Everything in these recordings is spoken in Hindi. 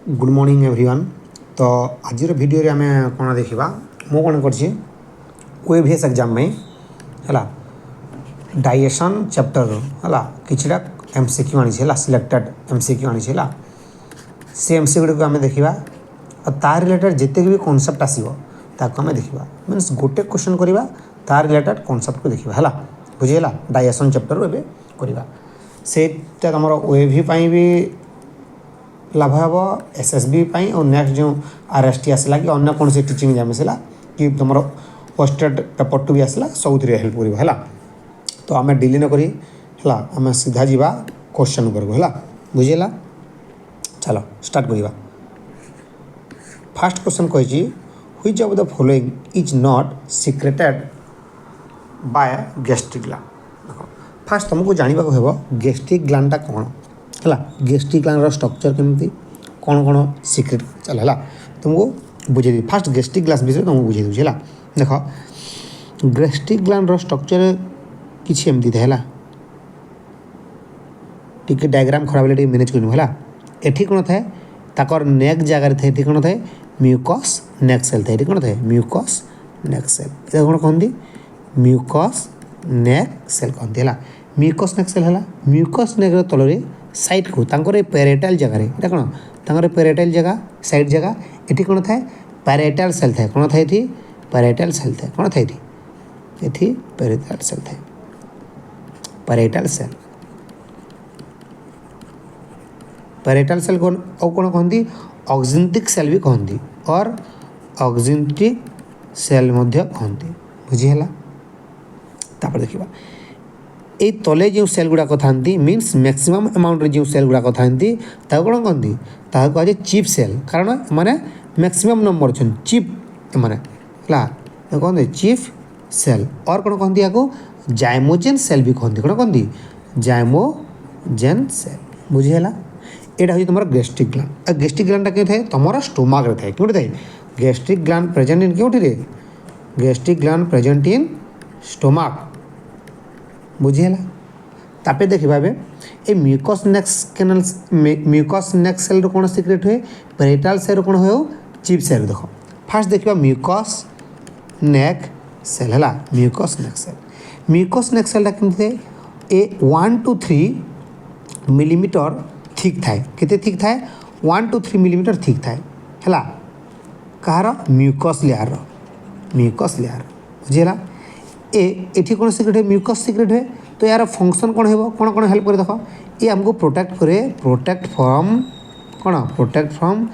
Good morning everyone. तो आज भिडियो आम कौन देखा मु कौन कर ओएवीएस एग्जाम में है डाइजेशन चैप्टर है किछटा एमसीक्यू आनी सिलेक्टेड एमसीक्यू आनी से एमसीक्यू को आम देखा और तार रिलेटेड जिते भी कॉन्सेप्ट आसो ताको आम देखा मीन्स गोटे क्वेश्चन करवा तार रिलेटेड कॉन्सेप्ट को देखा है बुझीगला डाइजेशन चैप्टर एवं करवा से तुम ओएवी भी लाभ हे एसएसबी और नेक्स्ट जो आरएसटी आसला कि अन्य कौन से टीचिंग एग्जाम आसला कि तुम पोस्टेड पेपर टू भी आसला सब हेल्प कर तो आम डिले न करी आम सीधा जावा क्वेश्चन उपरको है बुझीगला। चलो स्टार्ट करवा। फास्ट क्वेश्चन कही which of the following is not secreted by gastric gland. Fast तुमको जानवा हो गैस्ट्रिक ग्लैंड कौन है गैस्ट्रिक ग्लैंड स्ट्रक्चर केमती कौन कौन सिक्रेट चल है तुमको बुझे फास्ट गैस्ट्रिक ग्लैंड विषय तुमको बुझे दूसरी है देख गैस्ट्रिक ग्लैंड स्ट्रक्चर किसी एमती है टी डायग्राम खराब है मैनेज कर एठी कौन थाए ताकर नेक जगार थे ये कौन थाए म्यूकस नेक सेल थाए कौन थाए म्यूकस नेक सेल ये कौन कहती म्यूकस नेक सेल कहती है म्यूकस नेक सेल है म्यूकस नेक तल साइड को तांकर पेरेटाल जगार ये कौन तांकर पेरेटाल जगह साइड जगह ये कौन थाए पेरेटाल सेल थाए कौन थाए ये पेरेटाल सेल थाए कौन थाए ये पेरेटाल सेल थाए पेरेटाल सेल पेरेटाल सेल कौन और कौन कहती ऑक्जेंटिक सेल भी कहती और ऑक्जेंटिक सेल कहती बुझीगला। तापर देखा ये तले जो सेल गुड़ाक था मीन्स मैक्सिमम अमाउंट जो सेल गुड़ाक था कौन कहती कह चिप सेल कारण माने मैक्सिमम नंबर अच्छा चिप माने कहते चिप सेल और कौन कहती या जाइमोजेन सेल भी कहती कौन कहती जाइमोजेन सेल बुझीगला। यहाँ हूँ तुम गैस्ट्रिक ग्लैंड गैस्ट्रिक ग्लैंड क्यों थाए तुम स्टोमाक रे थाए क्यों थाए गैस्ट्रिक ग्लैंड प्रेजेंट इन क्यों रे gastric gland present in stomach बुझीगला। तापर देखा ये म्यूकस नेक सेल कौन सिक्रेट हुए पेरिटाल सेल कौन हो चिप सेल देख फास्ट देखा म्यूकस नेक सेल है म्यूकस नेक सेल केमती ए 1 to 3 मिलीमीटर थिक थाए केते थिक थाए 1 to 3 मिलीमीटर थिक थाए है कहार म्यूकस लेयर बुझीगला। एठी कौन सिक्रेट है म्यूकस सिक्रेट है तो यार फंक्शन कौन हो कौन कौन हेल्प करे देख ये हमको प्रोटेक्ट फ्रॉम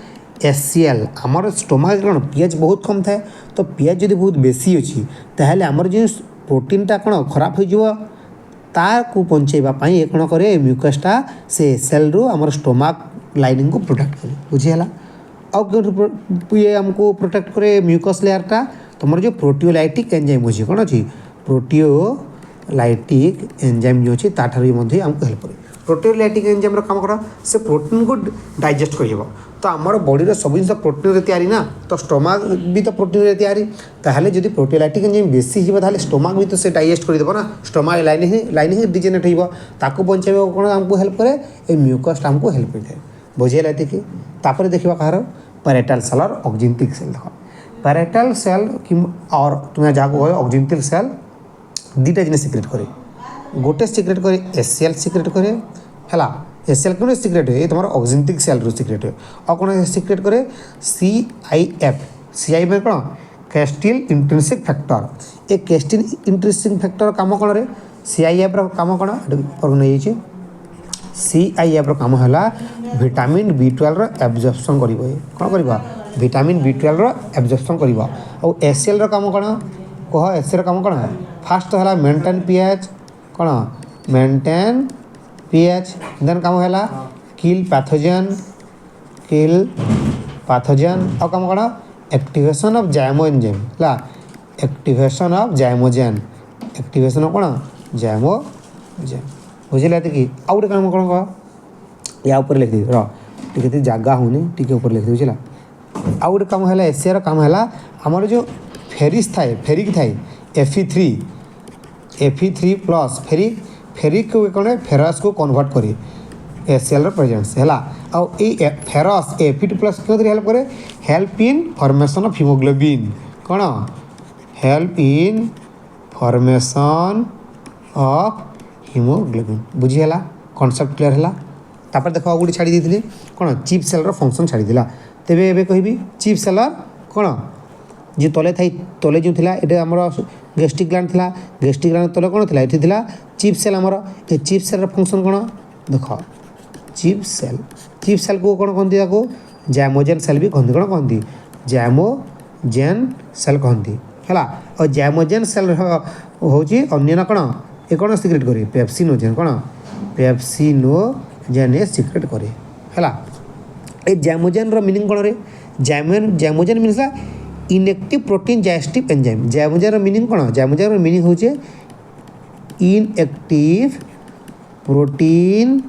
एससीएल आमर स्टोमाक कौन पीएच बहुत कम थाए तो पीएच जब बहुत बेसी अच्छी ताहले आमर जो प्रोटीनटा कौन खराब हो ताकू पहुँचेवाई ये कौन करे म्यूकसटा से सेल रु आमर स्टोमाक लाइनिंग को प्रोटेक्ट करे बुझीगला। आउ ये हमको प्रोटेक्ट करे म्यूकस लेयरटा तुम जो प्रोटियोलाइटिक एंजाइम अच्छी कौन अच्छी प्रोटियोलाइटिक एंजाइम जो अच्छी ताठार आमको हेल्प करे प्रोटियोलाइटिक एंजाइम काम करा से प्रोटीन को डाइजेस्ट कर तो आमर बॉडी सब जिन प्रोटीन तैयारी ना तो स्टोमाक भी तो प्रोटीन तैयारी ताहले जदि प्रोटियोलाइटिक एंजाइम बेसी हो स्टोमाक भी तो से डाइजेस्ट करदेव ना स्टोमाक लाइनिंग डिजेनेट हो बचाइबा कौन आमको हेल्प करे ये म्यूकस आमको हेल्प करता है बुझीगला। तापर देखा कहार पेरिटाल सेल और ऑक्जेंटिक सेल देख पेरिटाल सेल कि और तुम्हें जहाँ कह ऑक्जेंटिक सेल दुटा जिन सिक्रेट करे गोटे सिक्रेट करे एससीएल सिक्रेट करे है एससीएल कौन सिक्रेट है ये तुम ऑक्जेंटिक सेल रू सिक्रेट है और कौन सिक्रेट करे सीआईएफ में कौन कैस्टिल इंट्रिंसिक फैक्टर ये कैस्टिल इंट्रिंसिक फैक्टर काम कौन रे सीआईएफ काम कौन नहीं सीआईएफ काम है विटामिन B12 एब्जॉर्प्शन कर कौन कर विटामिन B12 एब्जॉर्प्शन कर और एससीएल काम कौन कह एससीएल काम कौन फास्ट तो है मेंटेन पीएच कौन मेंटेन पीएच देन काम है किल पैथोजेन और काम कौन activation of zymo enzyme activation of zymogen activation of कौन जाइमोजेन बुझीगला। कि आउ गोटे काम कौन कह या ऊपर लिख दी टे जगह होनी टी ऊपर लिख दी बुझीगला। आउ गोटे काम है एससीआर काम है आमर जो फेरिक थाए Fe3 प्लस फेरिक को कौन फेरस को कन्वर्ट करे HCl प्रेजेंस है आउ ए फेरस Fe2+ क्यों हेल्प करे help in formation of haemoglobin कौन help in formation of haemoglobin बुझीगला कॉन्सेप्ट क्लियर है तापर देख गोटे छाड़ी दी कौन चिप सेलर फंक्शन छाड़ी तेरे एवं कहि चिप सेलर कौन जी तले थी तले जो थिला ये आमर गैस्ट्रिक ग्लैंड थिला गैस्ट्रिक ग्लैंड तले कौन थिला ये थिला चिप सेल आमर ये चिप सेलर फंक्शन कौन देख चिप सेल को कौन कहती ताको जैमोजेन सेल भी कहती कौन कहती जैमोजेन सेल कहती है और जैमोजेन सेल हूँ अन्य कौन ये कौन सिक्रेट करे पेप्सिनोजेन कौन पेप्सिनोजेन ये सिक्रेट करे है ए जैमोजेन मीनिंग कौन रे zymogen means inactive protein digestive enzyme zymogen meaning कौन जैमोजेन मीनिंग हूँ इनएक्टिव प्रोटीन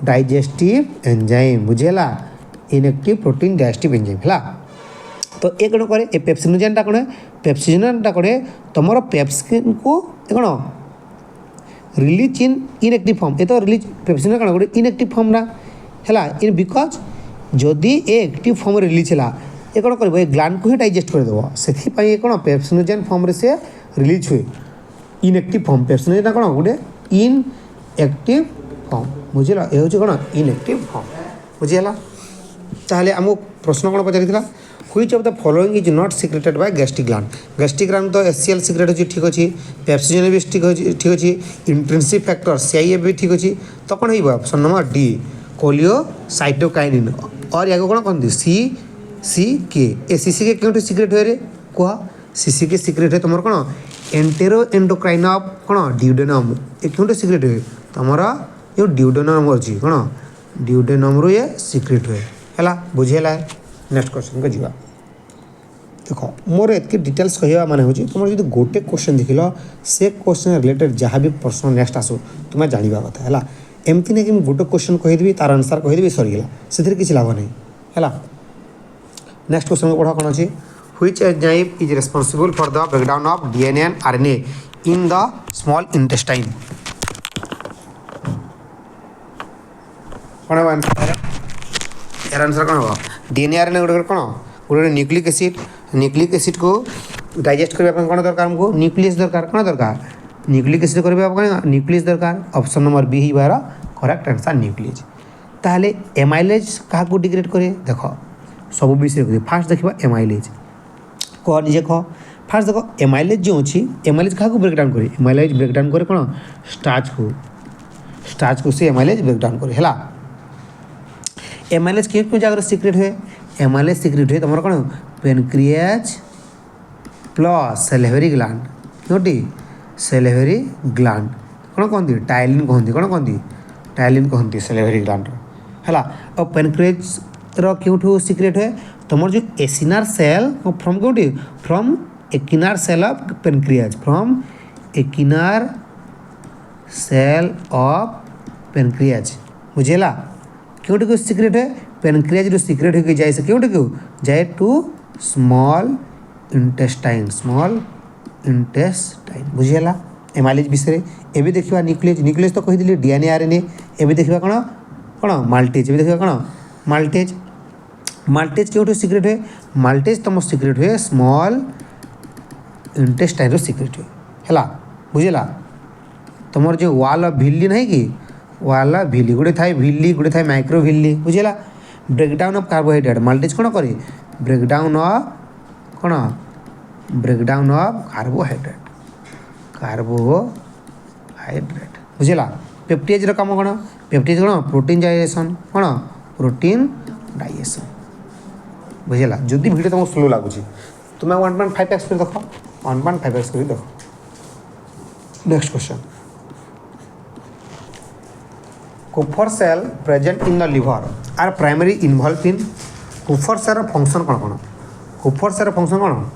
डाइजेस्टिव एंजाइम बुझेला इनएक्टिव प्रोटीन डाइजेस्टिव एंजाइम है तो ये कौन करे ए पेप्सिनोजेनटा कौन पेप्सिनोजेनटा कौन तुम पेप्सिन को कौन रिलीज इन इनएक्टिव फॉर्म ये तो रिलीज पेप्सिन कौन गोटे इनएक्टिव फॉर्म ना है इन बिकज जदि ए एक्टिव फॉर्म रिलीज है ये कौन कर ग्लैंड को ही डाइजेस्ट करदेव से कौन पेप्सिनोजेन फॉर्म से रिलीज हुए इनएक्टिव फॉर्म पेप्सिनोजेन कौन गोटे इनएक्टिव फॉर्म बुझेगा ये हूँ कौन इनएक्टिव फॉर्म बुझीगला ताहले आमको प्रश्न कौन पचारि which of the following is not secreted by gastric gland तो HCl सिक्रेट होची ठीक अच्छी पेप्सिजन भी ठीक अच्छी इंट्रिंसिक फैक्टर CIF भी ठीक अच्छी तो कौन हो ऑप्शन नंबर डी कोलियोसाइटोकाइनिन और या कौन कहते CCK ए CCK क्यों सिक्रेट हुए रे कह CCK सिक्रेट है तुम कौन एंटेरो एंडोक्राइन ऑफ कौन ड्यूडेनम ये क्यों सिक्रेट हुए तुम जो ड्यूडेनम अच्छी कौन ड्यूडेनम ये सिक्रेट हुए है बुझेगा नेक्स्ट क्वेश्चन को जीवा देख मोर एत डिटेल्स कहवा माने हो तुम जो गोटे क्वेश्चन देख लो से क्वेश्चन रिलेटेड जहाँ भी प्रश्न नेक्स्ट आसो तुम्हें जानवा कथा है एमती नहीं कि गोटे क्वेश्चन कहीदेवी तार आंसर कहीदेवी सरीगला से किसी लाभ नहीं है नेक्स्ट क्वेश्चन को पढ़ा कौन अच्छी which enzyme is responsible for the breakdown of DNA and RNA in the small intestine कौन है आंसर यार आंसर कौन हम DNA RNA गोटे कौन गोटे न्यूक्लिक एसिड को डाइजेस्ट करने कौन दरकार हमको न्यूक्लियस दरकार कौन दरकार न्यूक्लिक एसिड करने न्यूक्लियस दरकार ऑप्शन नंबर बी ही बार करेक्ट आंसर न्यूक्लियस ताहले एमाइलेज क्या डिग्रेड करे देख सब विषय फास्ट देखा एमाइलेज कह निजे कह फास्ट देख एमाइलेज जो अच्छी एमाइलेज क्या ब्रेकडाउन करे एमाइलेज ब्रेकडाउन करे कौन स्टार्च को से एमाइलेज ब्रेकडाउन करे है एमाइलेज क्यों क्यों जगह सिक्रेट हुए एमाइलेज सिक्रेट हुए तुम कौन pancreas plus salivary gland Kyonti salivary gland कौन कहती टाइलिन कहती कौन कहती टाइलिन कहती सेलेवरी ग्लैंड है और पेनक्रियाज क्यों सिक्रेट हुए तुम जो एसिनार सेल फ्रॉम क्योंटी from acinar cell of pancreas from acinar cell of pancreas बुझेला क्योंटी क्यों सिक्रेट है पेनक्रियाज जो सिक्रेट होकर जाए से क्योंटी क्यों जाए टू स्मॉल इंटेस्टाइन बुझीगला एमाइलेज विषय एवं देखा न्यूक्लियस तो कहीदी DNA RNA एवं देखा कौन कौन माल्टेज एवं देखा कौन माल्टेज क्यों सिक्रेट हुए माल्टेज तुम सिक्रेट हुए स्मॉल इंटेस्टाइन सिक्रेट हुए है बुझेगा तुम जो वाल ऑफ भिल्ली नहीं कि वाल ऑफ भिल्ली गोटे थाए भिल्ली गोटे थाए माइक्रो भिल्ली बुझेगा ब्रेकडाउन ऑफ कार्बोहाइड्रेट माल्टेज कौन करे ब्रेकडाउन ऑफ कार्बोहाइड्रेट बुझेगा पेप्टाइज काम कौन पेप्टाइज कौन प्रोटीन डाइजेशन कौन प्रोटीन डाइजेशन बुझेगा जदि वीडियो तुमको स्लो लगुच तुम्हें 1.5x कर देख 1.5x कर देख next question Kupffer cell present in the liver are primary involve in Kupffer cell function कौन कुफर सेल फंक्शन कौन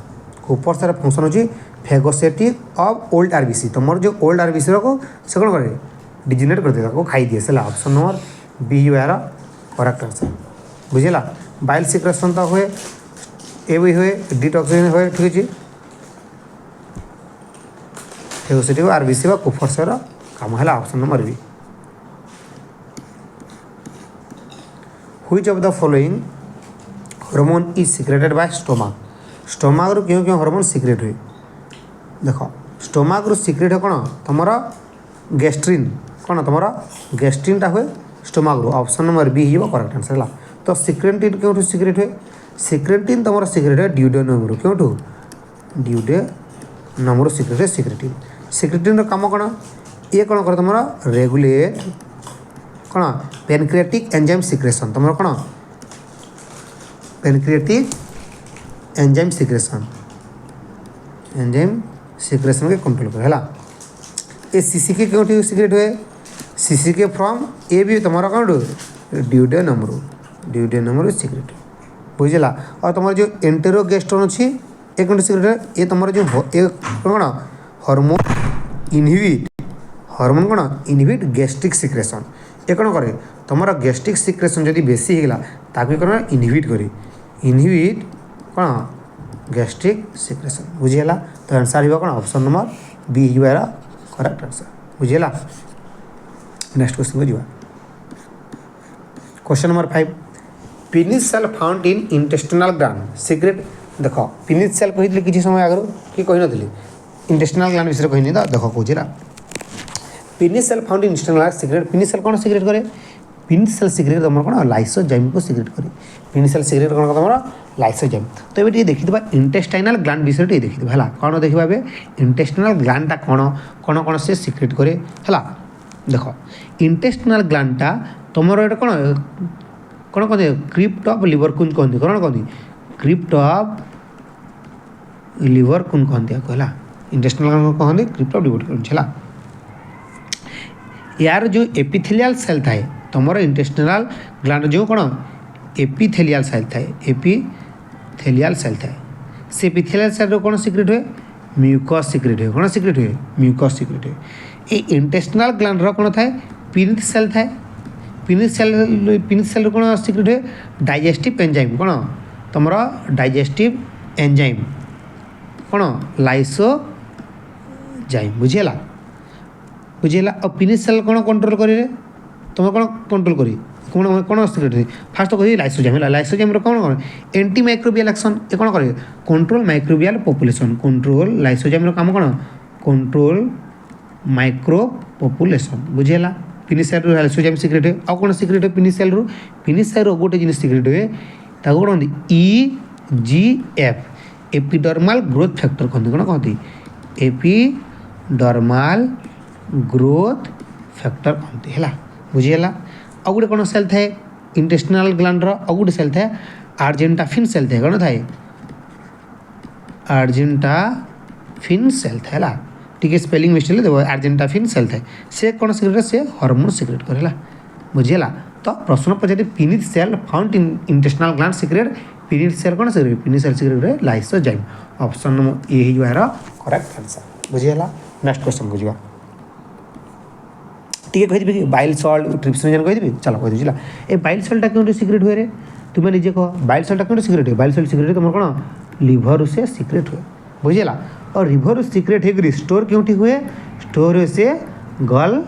कुफर सेल फंक्शन होची फेगोसेटिक ऑफ ओल्ड RBC तुम जो ओल्ड RBC को से कौन करे डिजेनेट कर दे खाई दिए है ऑप्शन नंबर बी यार करेक्ट आंसर बुझेगा बाइल सिक्रेशन तो हुए ए भी हुए डिटॉक्सिन हुए ठीक है फेगोसेटिक RBC कुफर सेल काम है option number B which of the following hormone is secreted by stomach stomach रू क्यों क्यों हार्मोन सिक्रेट हुए देख स्टोमाक रू सिक्रेट है कौन तुम गैस्ट्रिन कौन तुम गैस्ट्रिनटा हुए स्टोमाक रू ऑप्शन नंबर बी हो करेक्ट आंसर है तो सिक्रेटिन क्यों सिक्रेट हुए सिक्रेटिन तुम सिक्रेट है ड्यूडेनम रू क्यों ड्यूडेनम रू सिक्रेट है सिक्रेटिन काम कौन ये कौन कर तुम रेगुलेट कौन पेनक्रियाटिक एंजाइम सिक्रेशन तुम कौन पेनक्रियाटिक एंजाइम सिक्रेशन के कंट्रोल कर है ये सीसीके क्यों सिक्रेट हुए सीसीके फ्रॉम ए भी तुम कौन ड्यूडेनम रू सिक्रेट बुझला और तुम जो एंटेरोगेस्ट्रोन अच्छी एक सिक्रेट है ये तुम जो कौन हार्मोन इनहिबिट गैस्ट्रिक सिक्रेशन ये कौन करे तुम गैस्ट्रिक सिक्रेशन जब बेसी होगा ताकि कौन इनहिबिट कौन गैस्ट्रिक सिक्रेशन बुझीगला तो आंसर हो कौन ऑप्शन नंबर बी यार करेक्ट आंसर बुझीगला नेक्स्ट क्वेश्चन को जावा question number 5 Paneth cell found in intestinal gland secrete देख पिनिस सेल कही किसी समय आगे कि कही नी इंटेस्टिनल ग्लैंड विषय कही तो देख कहला Paneth cell found in intestinal secrete Paneth cell कौन सिक्रेट करे पिनिस सेल सिक्रेट तुम कौन लाइसोजाइम को सिक्रेट करे पिनिस सेल सिक्रेट कौन तुम लाइसोजाइम तो ये देखिए इंटेस्टाइनल ग्लैंड विषय ये देखिए है कौन देखा इंटेस्टिनल ग्लैंडटा कौन कौन कौन से सिक्रेट करे है देख इंटेस्टिनल ग्लैंडटा तुम ये कौन कौन कहते क्रिप्ट ऑफ लिवर कुन कहते कौन कहते क्रिप्ट ऑफ लिवर कुन कहते कहला इंटेस्टिनल ग्लैंड कहते क्रिप्ट ऑफ लिवर कुन है यार जो एपिथेलियल सेल थाए तुम इंटेस्टिनल ग्लैंड जो कौन एपिथेलियल सेल थाए एपिथेलियल सेल थाए से एपिथेलियल सेल कौन सिक्रेट हुए म्यूकस सिक्रेट हुए कौन सिक्रेट हुए म्यूकस सिक्रेट हुए ये इंटेस्टिनल ग्लैंड कौन थाए पिनिथ सेल थाए पिनिथ सेल कौन सिक्रेट हुए डाइजेस्टिव एंजाइम कौन तुम डाइजेस्टिव एंजाइम कौन लाइसोजाइम बुझीगला और पिनिथ सेल कौन कंट्रोल करे तुम कौन कंट्रोल करी कौन कौन सिक्रेट हुए फास्ट तो कही लाइसोजाइम है लाइसोजाइम कौन कौन एंटी माइक्रोबियल एक्शन ये कौन करे control microbial population control lysozyme काम कौन कंट्रोल माइक्रो पॉपुलेशन बुझीगला पिनिथ सेल लाइसोजाइम सिक्रेट हुए और कौन सिक्रेट हुए पिनिथ सेल गोटे जिन सिक्रेट हुए कौन EGF एपिडर्माल ग्रोथ फैक्टर कहते कौन कहते एपिडर्माल ग्रोथ फैक्टर कहते है बुझीगला और गोटे कौन सेल थाए इंटेस्टिनल ग्लैंड और गोटे सेल थाए आर्जेंटाफिन सेल थाए कौन थाए आर्जेंटाफिन सेल थाए टी स्पेलिंग मिस्टेक देव आर्जेंटाफिन सेल थाए से कौन सिक्रेट से हार्मोन सिक्रेट करे बुझीगला तो प्रश्न पचारे Paneth cell found in intestinal gland secrete Paneth cell कौन secrete Paneth cell secrete lysozyme option number A यार करेक्ट आंसर बुझीगला नेक्स्ट क्वेश्चन को जावा टी कही बाइल सल्ट ट्रिप्सिनोजेन कही चलो कही बुझला ए बाइल सल्टा क्यों सिक्रेट हुए रे तुम्हें निजे कह बाइल सल्टा क्यों सिक्रेट हुए बाइल सल्ट सिक्रेट तुम कौन लिभर से सिक्रेट हुए बुझीगला और लिभर सिक्रेट हो स्टोर क्यों हुए स्टोर हुए से गल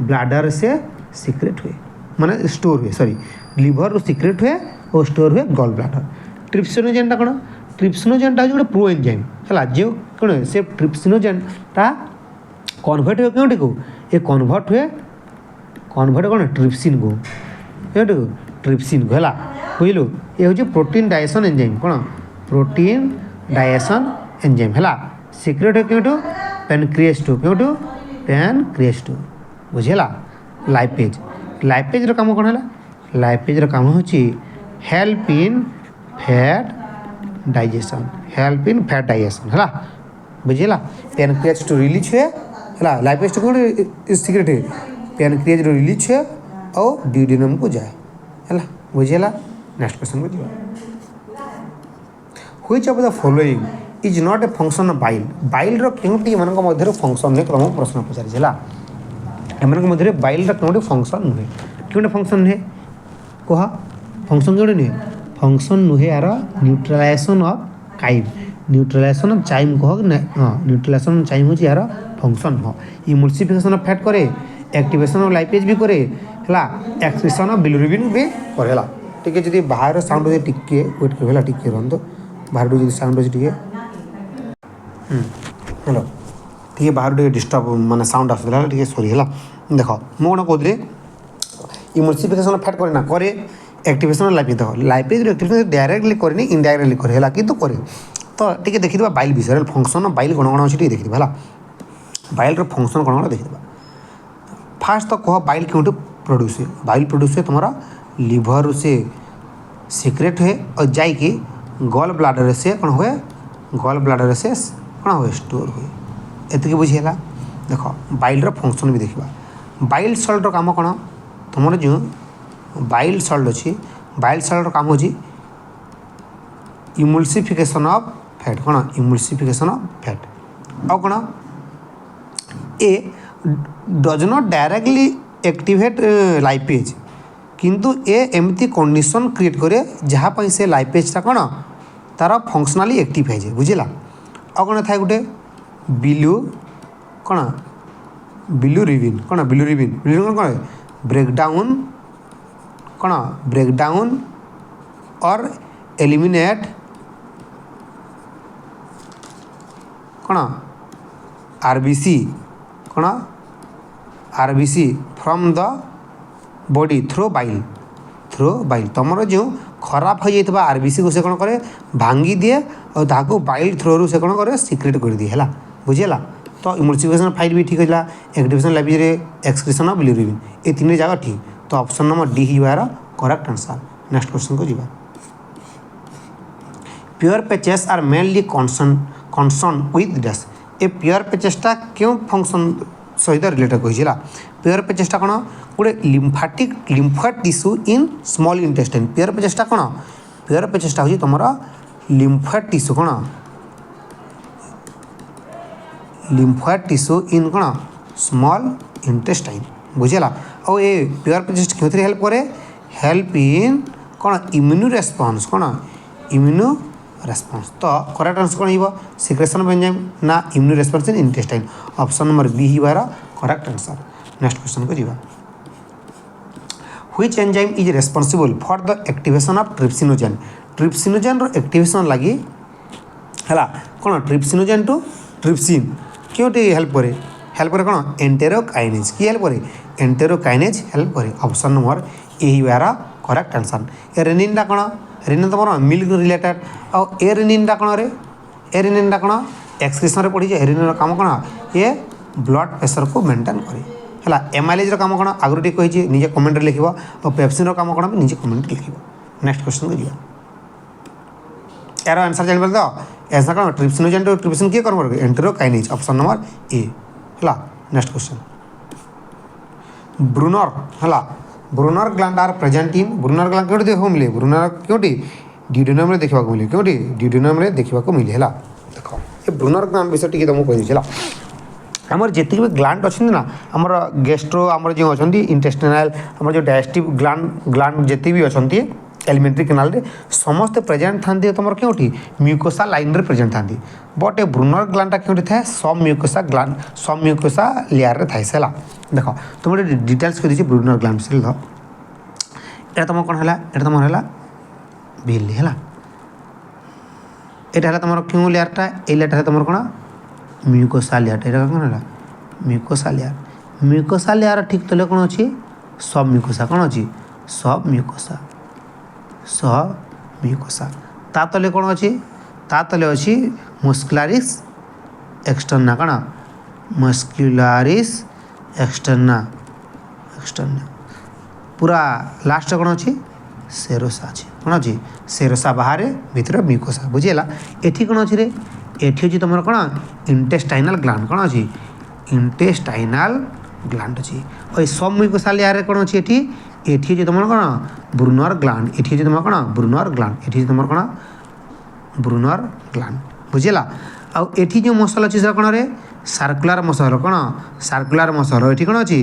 ब्लाडर से सिक्रेट हुए माने स्टोर हुए सॉरी लिभर सिक्रेट हुए और स्टोर हुए गल ब्लाडर ट्रिप्सिनोजेनटा कौन ट्रिप्सिनोजेनटा हूँ गोटे प्रो एंजाइम है जो कौन से ट्रिप्सिनोजेनटा कन्वर्ट हुए क्यों को ये कन्वर्ट कौन ट्रिप्सिन को क्यों ट्रिप्सिन को है बुझलु ये हूँ प्रोटीन डाइजेशन एंजाइम कौन प्रोटीन डाइजेशन एंजाइम है सिक्रेट है क्यों पैनक्रिएस टू क्यों पैनक्रिएस टू बुझेगा लाइपेज लाइपेज काम कौन है लाइपेज काम हूँ हेल्प इन फैट डाइजेशन है बुझेगा पैनक्रिएस टू रिलीज हुए है लाइपेज टू कौन सिक्रेट है पैनक्रिएस रिलीज हुए और ड्यूडेनम को जाए है बुझेगा नेक्स्ट क्वेश्चन को जाए which of the following is not a function of bile bile क्योंटी एम फंक्शन नहीं तुमको प्रश्न पचार एम मध्य बाइल क्योंटी फंक्शन नुहे क्यों फंक्शन नुहे कह फंक्शन क्यों नुहे फंक्शन नुहे यार neutralisation of chyme neutralisation of chyme कह हाँ न्यूट्रलाइजेशन ऑफ चाइम हूँ यार फंक्शन हाँ इमल्सिफिकेशन ऑफ फैट करे एक्टिवेशन ऑफ लाइपेज भी करे है एक्सक्रीशन ऑफ बिलिरुबिन भी करे टिके जदि बाहर साउंड हो टिके वेट कर टिके रहंतो बाहर जो साउंड हो टिके हेलो टिके बाहर टिके डिस्टर्ब माने साउंड आसुला टिके सॉरी है देख मु कौन कहते इमल्सिफिकेशन फैट करे ना करे एक्टिवेशन लाइफ देख लाइफ एक्टिवेशन डायरेक्टली करे इनडायरेक्टली करे है कि करे तो टिके देखिए बाइल विषय फंक्शन बाइल कौन कौन अच्छे देखिए है बाइल फंक्शन कौन कौन देखिए फास्ट तो कह बाइल क्यों प्रोड्यूस हुए बाइल प्रोड्यूस हुए तुम्हारा लिभर से सिक्रेट हुए और जाकि गल ब्लाडर से कौन हुए गल ब्लाडर से कौन हुए स्टोर हुए एतिक बुझीगला देख बाइल फंक्शन भी देखा बाइल सल्ट काम कौन तुम जो बाइल सल्ट अच्छी बाइल सल्ट काम हो इमल्सिफिकेशन ऑफ फैट कौन इमल्सिफिकेशन ऑफ फैट और कौन A does not directly activate lipase किंतु ए एमती कंडीशन क्रिएट करे जहाँ से लाइपेजटा कौन तार फंक्शनाली एक्टिव है बुझेगा और कौन था गोटे बिलू कौन बिलुरिबिन कौन बिलुरिबिन बिलुरिबिन कौन ब्रेकडाउन कौन ब्रेकडाउन और एलिमिनेट कौन आरबीसी कौन RBC from the body through bile तुम जो खराब हो जाता आरबीसी को से कौन करे भांगी दिए और ताको बाइल थ्रो से कौन करे सिक्रेट कर दिए है बुझेगा तो इमल्सिफिकेशन फाइल भी ठीक है activation library excretion of bilirubin ये तीन जगह ठीक तो ऑप्शन नंबर डी ही यार करेक्ट आंसर नेक्स्ट क्वेश्चन को जीवा Peyer's patches are mainly concern with dash A Peyer's पैचेसटा क्यों फंक्शन सहित रिलेटेड कही प्योर पैचेसटा कौन गोटे lymphatic tissue in small intestine Peyer's पैचेसटा कौन प्योर पैचेसटा हूँ तुम लिम्फाट टिश्यू कौन लिम्फाट टिश्यू इन कौन स्मॉल इंटेस्टाइन बुझेगा और ये प्योर पैचेस क्यों हेल्प करे हेल्प इन कौन इम्यूनो रेस्पॉन्स कौन इम्यूनो रेस्पॉन्स तो करेक्ट आंसर कौन हो सिक्रेशन ऑफ एंजाइम ना immuno response in intestine option number B ही बार करेक्ट आंसर नेक्स्ट क्वेश्चन को जीवा which enzyme is responsible for the activation of trypsinogen रो एक्टिवेशन लगी है कौन ट्रिप्सिनोजेन टू ट्रिप्सिन क्यों हेल्प करे कौन एंटेरोकाइनेज की हेल्प करे एंटेरोकाइनेज हेल्प करे ऑप्शन नंबर ए ही बार करेक्ट आंसर ए रेनिन कौन रेनिन तुम मिल्क रिलेटेड और ए रेनिन कौन ए रेनिन कौन एक्सक्रीशन पड़ी रेनिन काम कौन ये ब्लड प्रेशर को मेंटेन करे है एमाइलेज काम कौन आगुरी कही निजे कमेंट लिख और पेप्सिन काम कौन भी निजे कमेंट लिख नेक्स्ट क्वेश्चन को जीवा यार आंसर जान तो आंसर कौन ट्रिप्सिनोजेन टू ट्रिप्सिन किए कर एंटेरोकाइनेज ऑप्शन नंबर ए है नेक्स्ट क्वेश्चन ब्रूनर है Brunner gland are present in Brunner gland क्यों देखा मिले ब्रूनर क्योंटी ड्यूडेनम में देखा मिले क्योंटी ड्यूडेनम में देखा मिले है देख ये ब्रूनर ग्लैंड विषय टी तुमको कही आमर जितने भी ग्लैंड अच्छे ना आमर गैस्ट्रो आमर जो अच्छा इंटेस्टाइनल आमर जो डाइजेस्टिव ग्लैंड जिते भी अच्छा एलिमेंट्री कैनाल रे समस्त प्रेजेंट था तुम क्योंटी म्यूकोसा लाइन रे प्रेजेंट था बट ए ब्रूनर ग्लैंड क्योंटी था सब म्यूकोसा लेयर रे थाए है देख तुम डिटेल्स कह दीजिए ब्रूनर ग्लैंड से ये तुम कौन है ये तुम है बिल्ली है यहाँ तुम क्यों लेयरटा ये लेयरटा तुम कौन म्यूकोसा लेयर ये कौन है म्यूकोसा लेयर ठीक तले कौन अच्छी सब म्यूकोसा कौन अच्छी सब म्यूकोसा ता तले कौन अच्छी ता तले अच्छी मस्कुलारिस एक्सटर्ना कौन मस्कुलारिस एक्सटर्ना पूरा लास्ट कौन अच्छी सेरोसा अच्छी कौन अच्छी सेरोसा बाहर भितर म्यूकोसा बुझीगला एठी कौन अच्छी रे एठी अच्छी तुम कौन इंटेस्टाइनल ग्लैंड कौन अच्छी इंटेस्टाइनल ग्लैंड अच्छी और सब म्यूकोसा लेयर कौन अच्छी एठी एठी अच्छी तुम कौन ब्रूनर ग्लैंड एठी अच्छी तुम कौन ब्रूनर ग्लैंड एठी तुम कौन ब्रूनर ग्लैंड बुझीगला आउ एठी जो मसल अच्छी कौन रे सर्कुलर मसल कौन सर्कुलर मसल ये कौन अच्छी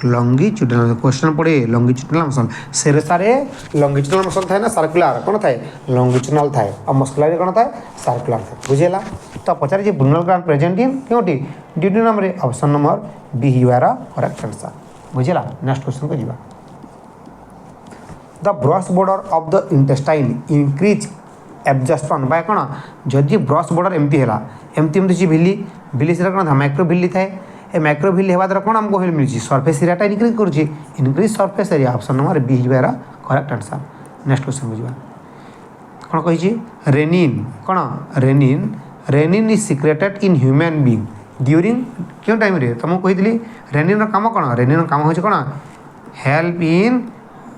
लंगिट्यूडिनल क्वेश्चन पड़े लंगिट्यूडिनल मसल सेरेसारे लंगिट्यूडिनल मसल थाए ना सर्कुलर कौन थाए लंगिट्यूडिनल थाए और मस्कुलर कौन थाए सर्कुलर थाए बुझेला तो पचारे ब्रूनर ग्लैंड प्रेजेंट इन क्योंटी ड्यूडेनम रे ऑप्शन नंबर बी ही वाला करेक्ट आंसर बुझेला नेक्स्ट क्वेश्चन को जीवा the brush border of the intestine increase absorption by कौन जदि ब्रश बॉर्डर एमती है एमती एमती भिली भिली से कौन था माइक्रो भिली थाए ए माइक्रो भिली होगा द्वारा कौन आमको मिली सरफेस एरिया इनक्रीज करुच्ची increase surface area option number B है करेक्ट आंसर नेक्स्ट क्वेश्चन बुझा कौन कही रेनिन कौन renin is secreted in human being during क्यों टाइम रे तुमको कही रेनिन काम कौन रेनिन काम हो कौन help in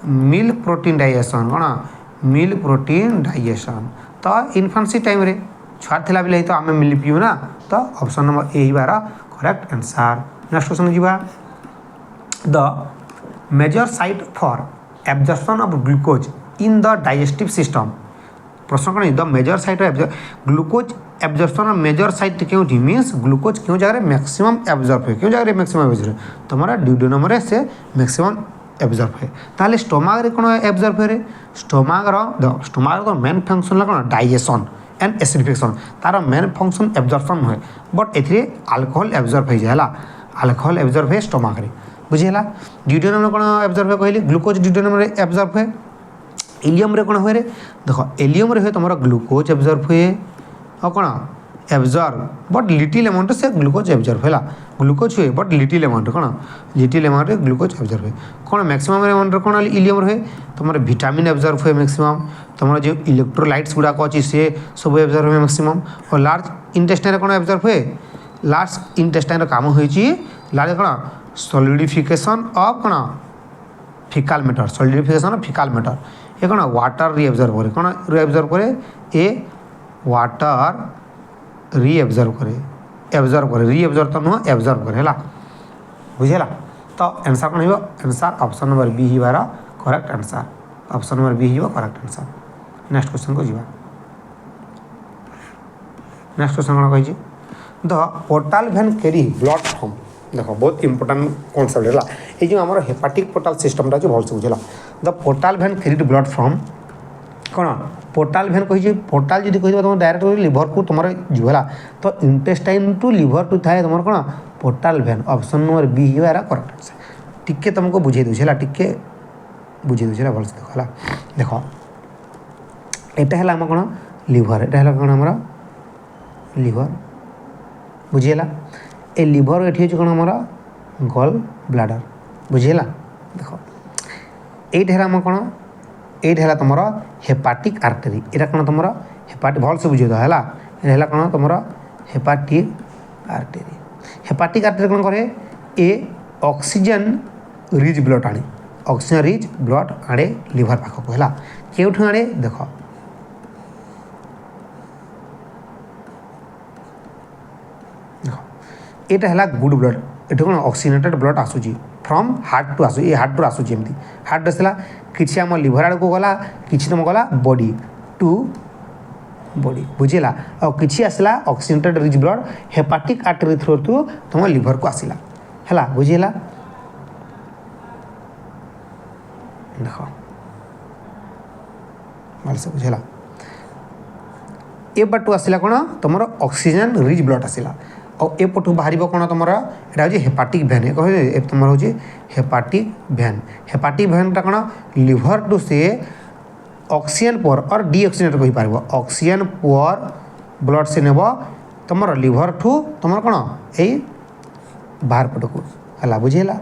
milk protein digestion कौन मिल्क प्रोटीन डाइजेशन तो इन्फेंसी टाइम रे छुआ थिला बेले तो आम मिल्क पीऊ ना तो ऑप्शन नंबर ए बार करेक्ट आंसर नेक्स्ट क्वेश्चन जीवा the major site for absorption of glucose in the digestive system प्रश्न कौन the major site glucose absorption major site क्यों मीन्स ग्लूकोज क्यों जगह मैक्सिमम एब्जॉर्ब है क्यों जगह मैक्सिमम एब्जॉर्ब तुम्हारा ड्यूडेनम रे से मैक्सिमम एब्जॉर्ब है ताले स्टोमाक रे कौन एब्जॉर्ब है स्टोमाक मेन फंक्शन कौन डाइजेशन एंड एसिडिफिकेशन तार मेन फंक्शन एब्जॉर्प्शन हुए बट ए अल्कोहल एब्जॉर्ब हो जाए अल्कोहल एब्जॉर्ब है स्टोमाक रे बुझीला ड्यूडेनम कौन एब्जॉर्ब है कहली ग्लूकोज ड्यूडेनम रे एब्जॉर्ब है इलियम रे कौन हुए रे देख एलियम रे तुम ग्लूकोज एब्जॉर्ब हुए और कौन एब्जॉर्ब बट लिटिल अमाउंट से ग्लूकोज एब्जॉर्ब है ग्लूकोज हुए बट लिटिल अमाउंट कौन लिटिल अमाउंट रे ग्लूकोज एब्जॉर्ब हुए कौन मैक्सिमम अमाउंट कौन इलियम रहे तुम विटामिन एब्जॉर्ब हुए मैक्सिमम तुम जो इलेक्ट्रोलाइट्स गुड़ाक अच्छी सी सब एब्जॉर्ब हुए मैक्सिमम और लार्ज इंटेस्टाइन कौन एब्जॉर्ब हुए लार्ज इंटेस्टाइन काम हो लार्ज कौन सॉलिडिफिकेशन ऑफ कौन फिकाल मैटर सॉलिडिफिकेशन ऑफ फिकाल मैटर ये कौन वाटर री एब्जॉर्ब करे कौन री एब्जॉर्ब करे ए वाटर री एब्जॉर्ब करे री एब्जॉर्ब तो नुह एब्जॉर्ब करे है बुझेला तो आंसर कौन हो आंसर ऑप्शन नंबर बी ही बार correct answer option number B हो करेक्ट आंसर नेक्स्ट क्वेश्चन को जीवा नेक्स्ट क्वेश्चन कौन कही the portal vein carry blood from देख बहुत इंपोर्टाट कनसेप्ट है ये जो आम हेपाटिक पोर्टाल सिस्टमटा अच्छे भलसे बुझेगा the portal vein carry blood from कौन पोर्टाल वैन कही पोर्टाल जी कह तुम डायरेक्ट लिवर को तुम जीवला तो इंटेस्टाइन टू लिवर टू थाए तुम कौन portal vein option number B ही करेक्ट आंसर टिके तुमको बुझे दूसरा टिके बुझे दूसरा भलसे देख है देख यहाँ है कौन लिवर यहाँ है कौन आम लिवर बुझीगला ए लिवर ये कौन आम गल ब्लाडर बुझीगला देख ये आम कौन ये तुम हेपाटिक आर्टेरी यहाँ कौन तुम हेपाटिक भल से बुझे है यहाँ कौन तुम हेपाटिक आर्टेरी कौन करे ए ऑक्सीजन रिच ब्लड आने ऑक्सीजन रिच ब्लड आड़े लिवर पाखक है क्यों आड़े देख ये है गुड ब्लड ये कौन ऑक्सीजनेटेड ब्लड आसूची फ्रॉम हार्ट टू आसू ये हार्ट टू आसूची एमती हार्ट आसला किसी आम लिवर आड़ को गला किसी तुम गला बॉडी टू बॉडी बुझेगा और किसी आसला oxygenated rich blood hepatic artery through to तुम लिवर को आसला है बुझेगा देख भलसे बुझेगा ए पटू आसला कौन तुम ऑक्सीजन रिच ब्लड आसला और ए पटू बाहर कौन तुम यहाँ हूँ हेपाटिक भैन ये कहे तुम हूँ हेपाटिक भैनटा कौन लिवर टू से ऑक्सीजन पुअर और डीऑक्सीजनेट कही पार ऑक्सीजन पुअर ब्लड से नेब तुम लिवर ठू तुम कौन यही बाहर पटक है बुझेगा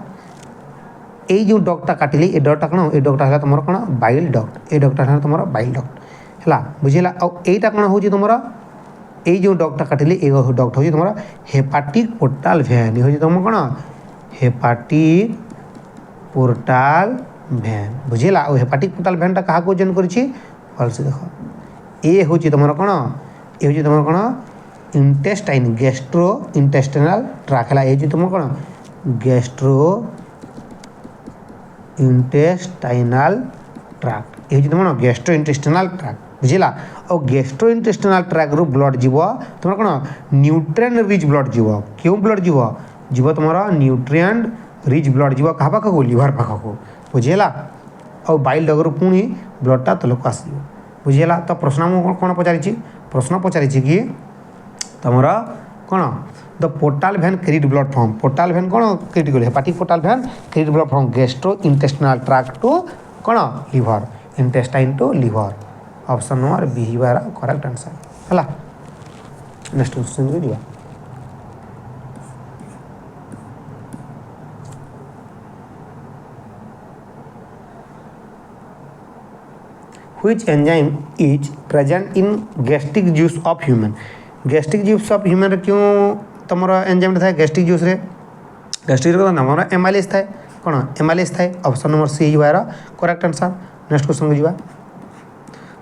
यही जो डगटा काटिली ये डगटा कौन ये डगटा है तुम कौन बाइल डक्ट ये डगटा है तुम बाइल डक्ट है बुझेगा और यहीटा कौन हूँ तुम यही जो डगटा काटिली ये डगट हूँ तुम हेपाटिक पोर्टाल वैन ये हूँ तुम कौन हेपाटिक पोर्टाल वैन बुझेगा और हेपाटिक पोर्टाल वैनटा क्या जॉइन करसे देख ये हूँ तुम कौन ये हूँ तुम कौन इंटेस्टाइन गैस्ट्रो इंटेस्टाइनल ट्रैक है ये तुम कौन गैस्ट्रो इंटेस्टाइनल ट्रैक्ट ये तुम गैस्ट्रो इंटेस्टाइनल ट्रैक्ट बुझेगा और गैस्ट्रो इंटेस्टाइनल ट्रैक रु ब्लड जीव तुम कौन न्यूट्रिएंट रिच ब्लड जीव क्यों ब्लड जीव तुम न्यूट्रिएंट रिच ब्लड जीव क्या पाखक लिवर पाखक बुझेगा और बाइल डगर पुणी ब्लडटा तलक आस बुझेगा तो प्रश्न कौन पचारि प्रश्न पचारि कि तुम कौन the portal vein carried blood from portal vein कौन कैरिड कर hepatic portal vein carried blood from gastrointestinal tract to कौन liver intestine to liver option number B यार करेक्ट आंसर है। नेक्स्ट क्वेश्चन को दिया which enzyme is present in gastric juice of human gastric juice of human क्यों तुम एंजाइम था gastric juice रे gastric रे नंबर एमाइलेज था कौन एमाइलेज था ऑप्शन नंबर सी यार करेक्ट आंसर। नेक्स्ट क्वेश्चन को जीवा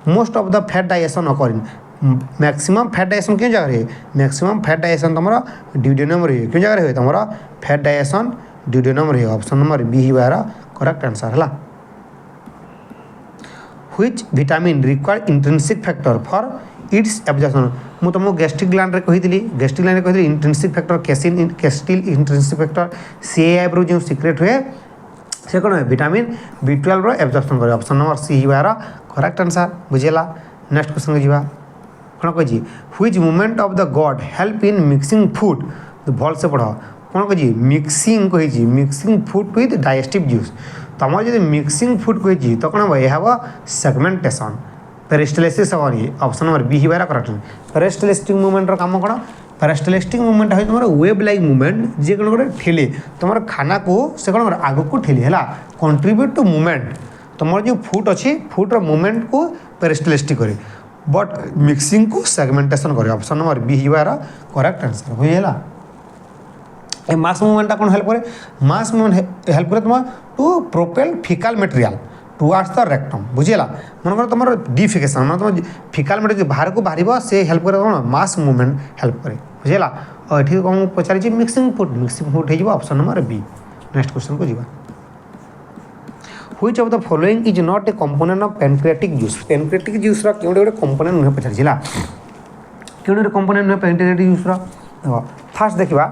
most of the fat digestion occur in maximum fat digestion क्यों जगह है मैक्सिमम फैट डाइजेशन तुम ड्यूडेनम रही क्यों जगह है तुम फैट डाइजेशन ड्यूडेनम रही ऑप्शन नंबर बी यार करेक्ट आंसर है। which vitamin require intrinsic factor for its absorption मु तुमको गैस्ट्रिक ग्लैंड रे कही गैस्ट्रिक ग्लैंड रे कही intrinsic factor casein castle intrinsic factor सीआई रो जो सीक्रेट हुए से कौन है विटामिन B12 रो एब्जॉर्प्शन करे ऑप्शन नंबर सी यार करेक्ट आंसर बुझेला। नेक्स्ट क्वेश्चन को जीवा कौन कही which movement of the god help in mixing food भल से पढ़ कौन कही मिक्सिंग कही mixing food with digestive juice तुम जो मिक्सिंग फूड कही तो कौन हम यह सेगमेंटेशन पेरिस्टाल्सिस हेनी ऑप्शन नंबर बी यार करेक्ट। पेरिस्टाल्टिक मूवमेंट काम कौन पेरिस्टाल्टिक मूवमेंट है तुम वेब लाइक मूवमेंट जी कौन गोटे ठेले तुम खाना को से कौन आग को ठेली है कंट्रीब्यूट टू मूवमेंट तुम जो फूड अच्छी फूड्र मूवमेंट को पेरिस्टाल्टिक करे बट मिक्सिंग को सेगमेंटेशन करे ऑप्शन नंबर बी यार करेक्ट आंसर होगा। ए मास मूवमेंट कौन हेल्प करे मास मूवमेंट हेल्प करे तुम to propel faecal material towards the rectum बुझेगा मन तुम डिफिकेशन मैं तुम फिकाल मटेरियल बाहर को बाहर से हेल्प करे कौन मास मूवमेंट हेल्प करे बुझेगा और ये कौन पचारि मिक्सिंग फूड हो option number B. Next question को जीवा which of the following is not a component of pancreatic juice pancreatic juice रा क्यों गोटे कंपोनेंट नुहे पचारिला क्यों गोटे कंपोनेंट नुहे pancreatic juice रा देखो फास्ट देखा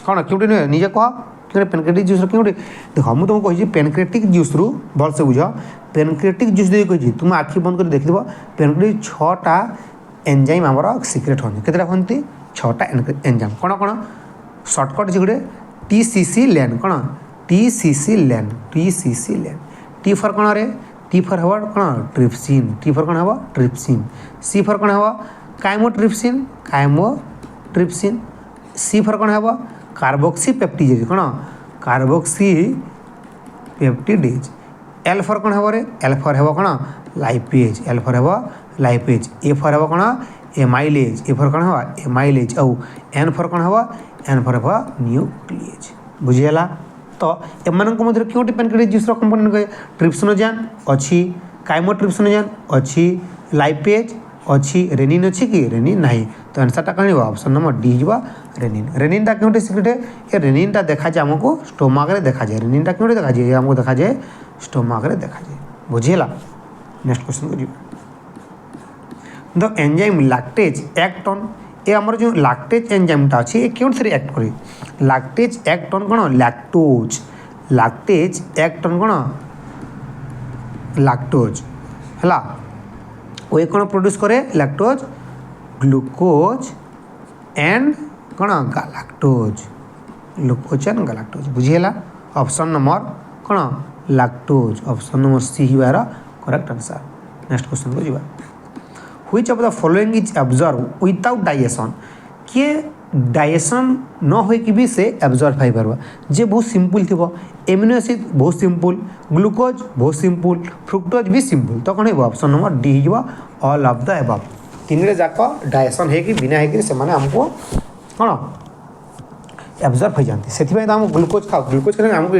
कौन क्यों नुहे निजे कह क्यों पेनक्रेटिक जूस क्यों देख मुझे तुमको कही पेनक्रेटिक जूस रु भल से बुझ पेनक्रेटिक जूस दे कही तुम आखि बंद कर देखिए पेनक्रेटिक 6टा एंजाइम आमर सिक्रेट होनी केतटा होती 6टा एंजाइम कौन कौन सर्टकट गोटे TCC लेन कौन TCC लेन टी फर कौन रे टी फर हम कौन ट्रिप्सिन टी फर कौन हम ट्रिप्सिन सी फर कौन हम काइमोट्रिप्सिन सी फर कौन हम कार्बोक्सी पेप्टिडेज कौन कार्बोक्सी पेप्टिडेज एल फर कौन हम रे एल फर हम कौन लाइपेज एल फर हम लाइपेज ए फर हम कौन एमाइलेज ए फर कौन हम एमाइलेज और एन फर कौन हम एन फर हम न्यूक्लिएज बुझीगला। तो एम क्यों पेनक्रेटिक जूस कंपोनेंट कहे ट्रिप्सिनोजान अच्छी काइमोट्रिप्सिनोजान अच्छी लाइपेज अच्छी रेनिन अच्छी कि रेनिन नहीं तो आंसरटा कौन ऑप्शन नंबर डी हो रेनिन रेनिनटा क्यों सिक्रेट है ये रेनिनटा देखा जाए आमको स्टोमाक देखा जाए रेनिनटा क्यों देखा जाए आमको देखा जाए स्टोमाक देखा जाए बुझीगला। नेक्स्ट क्वेश्चन को the enzyme lactase act on ये आमर जो लैक्टेज एंजाइमटा अच्छी ये क्यों थ्री एक्ट करे लैक्टेज एक्ट ऑन कौन लैक्टेज एक्ट ऑन कौन लैक्टोज है वो कौन प्रोड्यूस करे लैक्टोज ग्लूकोज एंड कौन गालाक्टोज ग्लूकोज एंड गालाक्टोज बुझीगला ऑप्शन नंबर कौन लैक्टोज ऑप्शन नंबर सी यार करेक्ट आंसर। नेक्स्ट क्वेश्चन को जीवा which of the following is absorbed without digestion किए डाइजेशन न हो कि भी से एब्जॉर्ब हो पार जे बहुत सिंपल थी एमिनो एसिड बहुत सिंपल ग्लूकोज बहुत सिंपल फ्रुक्टोज भी सिंपल तो कौन हो ऑप्शन नंबर डी हो ऑल ऑफ द एबव तीन जाक डाइजेशन है कि बिना है से आमको कौन एब्जॉर्ब हो जाती से आम ग्लूकोज खाओ ग्लूकोज खाने आमको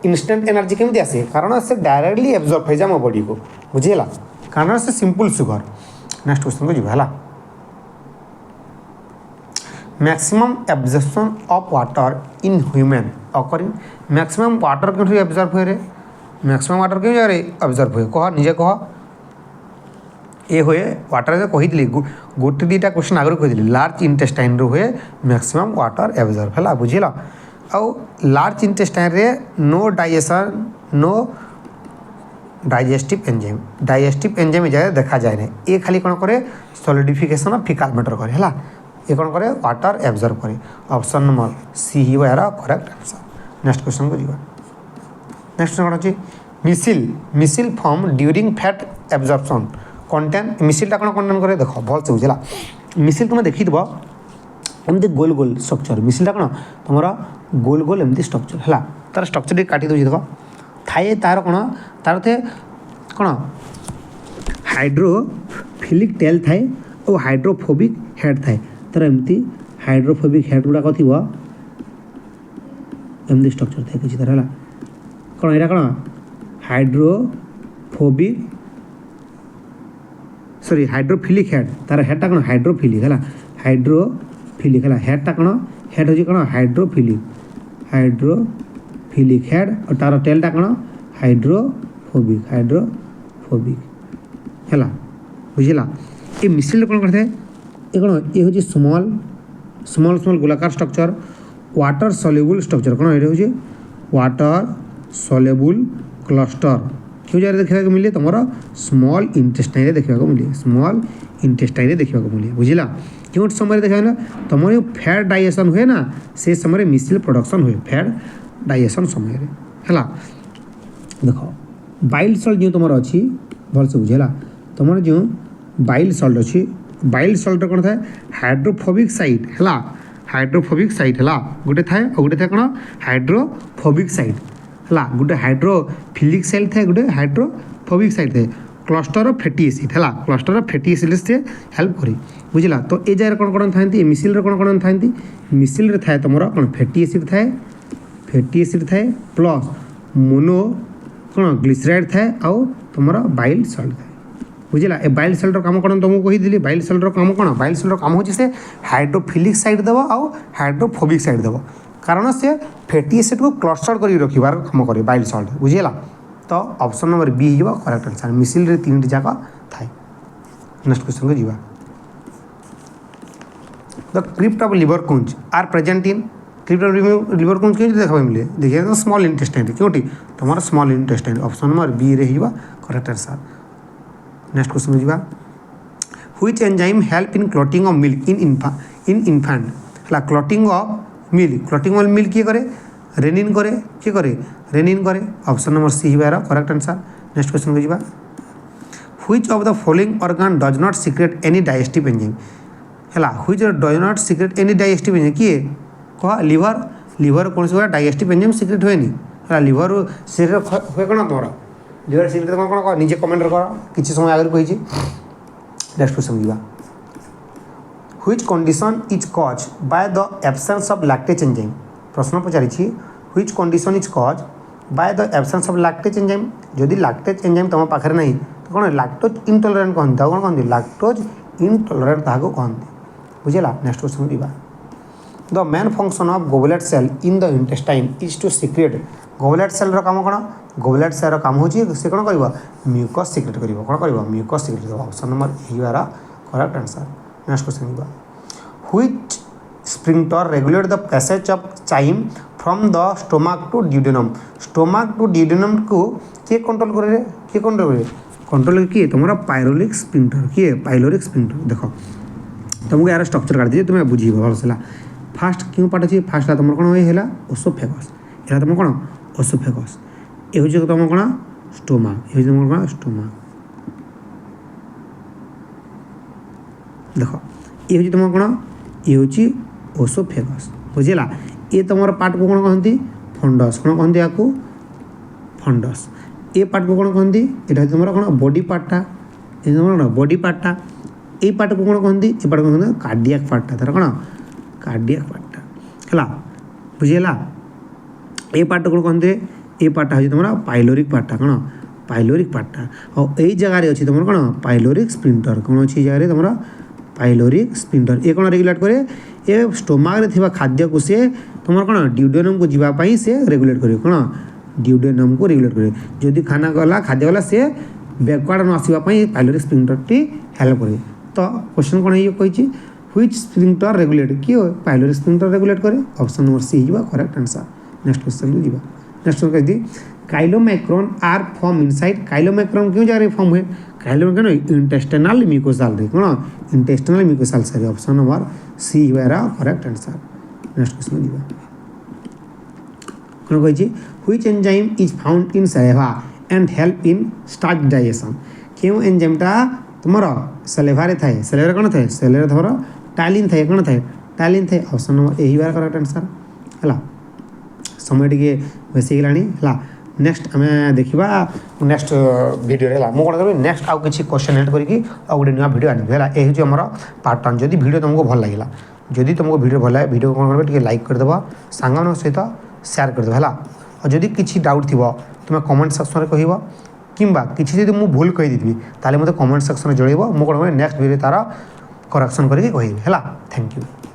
इंस्टेंट एनर्जी केमी आसे कारण से डायरेक्टली एब्जॉर्ब हो जाए मो बॉडी को बुझीगला कारण से सिंपल सुगर। नेक्स्ट क्वेश्चन को जीवा है maximum absorption of water in human occurring maximum water क्यों एब्जॉर्ब हुए मैक्सिमम वाटर क्यों जगह एब्जॉर्ब हुए कह निजे कह ये हुए वाटर कही गोटे दुटा क्वेश्चन आगे कही लार्ज इंटेस्टाइन हुए मैक्सिमम वाटर एब्जॉर्ब है बुझील आउ लार्ज इंटेस्टाइन रे no digestion no digestive enzyme जगह देखा जाए ना ये खाली कौन करे सॉलिडिफिकेशन ऑफ फिकाल मैटर करे है ये कौन करे वाटर एब्जॉर्ब करे ऑप्शन नंबर सी ही यार करेक्ट आंसर। नेक्स्ट क्वेश्चन को जीवा नेक्स्ट कौन अच्छे micelle micelle form during fat absorption content मिसिलटा कौन कंटेंट करे देख भल से बुझेगा मिसिल तुम देखी एमती गोल गोल स्ट्रक्चर मिसिलटा कौन तुम गोल गोल एमती स्ट्रक्चर है तार स्ट्रक्चर काटी दूसरी देख थाए तार कौन तार थे कौन हाइड्रोफिलिक टेल थाए और हाइड्रोफोबिक हेड थाए तार एमती हाइड्रोफोबिक हेड गुड़ाक थी एमती स्ट्रक्चर थाए किसी तार है कौन यहाँ कौन हाइड्रोफोबिक सॉरी हाइड्रोफिलिक हेड तार हेडटा कौन हाइड्रोफिलिक है हाइड्रोफिलिक है हेडटा कौन हेड हो कौन हाइड्रोफिलिक हेड और तार टेलटा कौन हाइड्रोफोबिक है बुझेगा ये मिसिल कौन करते ये कौन ये हूँ स्मॉल स्मॉल स्मॉल गोलाकार स्ट्रक्चर वाटर सल्युबल स्ट्रक्चर कौन ये हूँ वाटर सल्युबल क्लस्टर क्यों जगह देखा मिले तुम स्मॉल इंटेस्टाइन देखा मिले स्मॉल इंटेस्टाइन देखा मिले बुझला क्यों समय देखा तुम जो फैट डाइजेशन हुए ना से समय मिसिल प्रोडक्शन हुए फैट डाइजेशन समय है देख बाइल सल्ट जो तुम अच्छी भलसे बुझेगा तुम जो बाइल सल्ट अच्छी बाइल सल्ट कौन था हाइड्रोफोबिक साइट है हाइड्रोफोबिक साइट है गोटे थाए और गोटे थाए कौन हाइड्रोफोबिक साइट है गोटे हाइड्रोफिलिक साइट थाए गोटे हाइड्रोफोबिक साइट थाए क्लस्टर ऑफ फैटी एसिड है क्लस्टर ऑफ फैटी एसिड से हेल्प करे बुझला तो ये जगह कौन कौन था मिसिल कौन था मिसिल थाए तुम कौन फैटी एसिड थाए प्लस मोनो कौन ग्लिसराइड थाए आउ तुम बाइल सल्ट थाए बुझला ए बाइल सल्टर काम कौन तुमको कही बाइल सल्टर काम कौन बाइल सल्टर काम हो हाइड्रोफिलिक साइड देव आउ हाइड्रोफोबिक साइड देव कारण से फैटी एसिड को क्लस्टर कर रखार काम करे बाइल सल्ट बुझेगा तो ऑप्शन नंबर बी हो करेक्ट आंसर मिसिल तीन जाक थाए नेक्स्ट क्वेश्चन को जीवा the crypt of liver Kunj are present in crypt of liver कुंज क्यों देखा मिले देखिए तो स्मॉल इंटेस्टाइन क्योंकि तुम small intestine option number B रही करेक्ट आंसर नेक्स्ट क्वेश्चन को जीवा which enzyme help in clotting of milk in इनफैंट है क्लॉटिंग ऑफ मिल्क किए करे रेनिन करे ऑप्शन नंबर सी हो करेक्ट आंसर नेक्स्ट क्वेश्चन को जीवा which of the following organ does not secrete any digestive enzyme है which does not secrete any digestive enzyme किए कह लिवर कौन से डाइजेस्टिव एंजाइम सिक्रेट हुए है लिवर सिक्रेट हुए कौन तुम लिवर सिक्रेट तुम कौन कह निजे कमेंट कर किसी समय आगे कही नेक्स्ट क्वेश्चन जीवा which condition is cause by the absence of lactase enzyme प्रश्न पचारि which condition is cause by the absence of lactase enzyme जदि लैक्टेज एंजाइम तुम पाखे नहीं तो कौन लैक्टोज इनटॉलरेंट कहते कौन कहते लैक्टोज इनटॉलरेंट ताको कहते बुझेगा नेक्स्ट क्वेश्चन जीवा the main function of goblet cell in the intestine is to secrete goblet cell काम कौन गोबलेट सेल काम हो सी कौन कर म्यूकस सिक्रेट कर कौन कर mucus secrete option number A correct answer next question जीवा which sphincter regulate the passage of chyme from the stomach to duodenum को किए कंट्रोल कंट्रोल किए तुम पाइलोरिक स्फिंक्टर किए पाइलोरिक स्फिंक्टर देख तुमको यार स्ट्रक्चर काट दीजिए तुम्हें बुझे भलसे फास्ट क्यों पार्ट अच्छे फास्ट तुम कौन है ओसोफेगस यहाँ तुम कौन ओसोफेगस ये हूँ तुम कौन स्टोमा ये तुम कौन स्टोमा देख ये हूँ तुम कौन ये हूँ ओसोफेगस बुझेगा ये तुम पार्ट को कौन कहती फंडस कौन कहते या फंडस ये पार्ट को कौन कहती यहाँ तुम कौन बॉडी पार्टा ये तुम कौन बॉडी पार्टा ये पार्ट को कौन कहती ये पार्ट को कहते कार्डियाक पार्टा तार कौन कार्डियाक पार्टा है बुझेगा ये पार्ट को कहते ये पार्टा हूँ तुम पाइलोरिक पार्टा कौन पाइलोरिक पार्टा और यही जगह अच्छी तुम कौन पाइलोरिक स्फिंक्टर कौन अच्छी जगह तुम पाइलोरिक स्फिंक्टर ये कौन रेगुलेट करे ये स्टोमक रे खाद्य को से तुम कौन ड्यूडेनम को जीवाई से रेगुलेट करे कौन ड्यूडेनम को रेगुलेट करे जदि खाना गला खाद्य गला से बैकवर्ड न आसवाई पाइलोरिक स्फिंक्टर टी हेल्प करे तो क्वेश्चन कौन ये कही व्हिच स्फिंक्टर रेगुलेट किए पाइलोरिक स्फिंक्टर रेगुलेट करे ऑप्शन नंबर सी हो करेक्ट आंसर नेक्स्ट क्वेश्चन को जीवा नेक्स्ट क्वेश्चन कही chylomicron are form inside chylomicron क्यों जगह फॉर्म हुए काइलोमैक्रॉन इंटेस्टिनल म्यूकोसाल रे कौन intestinal mucosal sorry option number C हो करेक्ट आंसर नेक्स्ट क्वेश्चन जीवा କ'ଣ କହିଛି which enzyme is found in saliva and help in start digestion. କେଉଁ ଏନ୍ଜାଇମ୍ଟା ତୁମର ସାଲେଭାରେ ଥାଏ? ସାଲେଭାରେ କ'ଣ ଥାଏ? ସାଲେଭାରେ ତୁମର ଟାଲିନ୍ ଥାଏ। କ'ଣ ଥାଏ? ଟାଲିନ୍ ଥାଏ। ଅପସନ୍ ନମ୍ବର ଏହି ବାର କରେକ୍ଟ ଆନ୍ସର୍ ହେଲା। ସମୟ ଟିକେ ବେଶୀ ହେଇଗଲାଣି ହେଲା। ନେକ୍ସଟ ଆମେ ଦେଖିବା ନେକ୍ସଟ ଭିଡ଼ିଓରେ ହେଲା। ମୁଁ କ'ଣ କରିବି ନେକ୍ସଟ ଆଉ କିଛି କ୍ୱେଶ୍ଚନ୍ ଏଡ୍ କରିକି ଆଉ ଗୋଟେ ନୂଆ ଭିଡ଼ିଓ ଆଣିବି ହେଲା। ଏ ହେଉଛି ଆମର ପାର୍ଟ 1। ଯଦି ଭିଡ଼ିଓ ତୁମକୁ ଭଲ ଲାଗିଲା, ଯଦି ତୁମକୁ ଭିଡ଼ିଓ ଭଲ ଲାଗେ ଭିଡ଼ିଓ କ'ଣ କରିବେ ଟିକେ ଲାଇକ୍ କରିଦେବ, ସାଙ୍ଗମାନଙ୍କ ସହିତ ସେୟାର କରିଦେବ ହେଲା। ଆଉ ଯଦି କିଛି ଡାଉଟ୍ ଥିବ ତୁମେ କମେଣ୍ଟ ସେକ୍ସନରେ କହିବ, କିମ୍ବା କିଛି ଯଦି ମୁଁ ଭୁଲ କହିଦେଇଥିବି ତାହେଲେ ମୋତେ କମେଣ୍ଟ ସେକ୍ସନରେ ଜଣାଇବ। ମୁଁ କ'ଣ କରିବି ନେକ୍ସଟ ଭିଡ଼ିଓରେ ତା'ର କରେକ୍ସନ୍ କରିକି କହିବି ହେଲା। Thank you.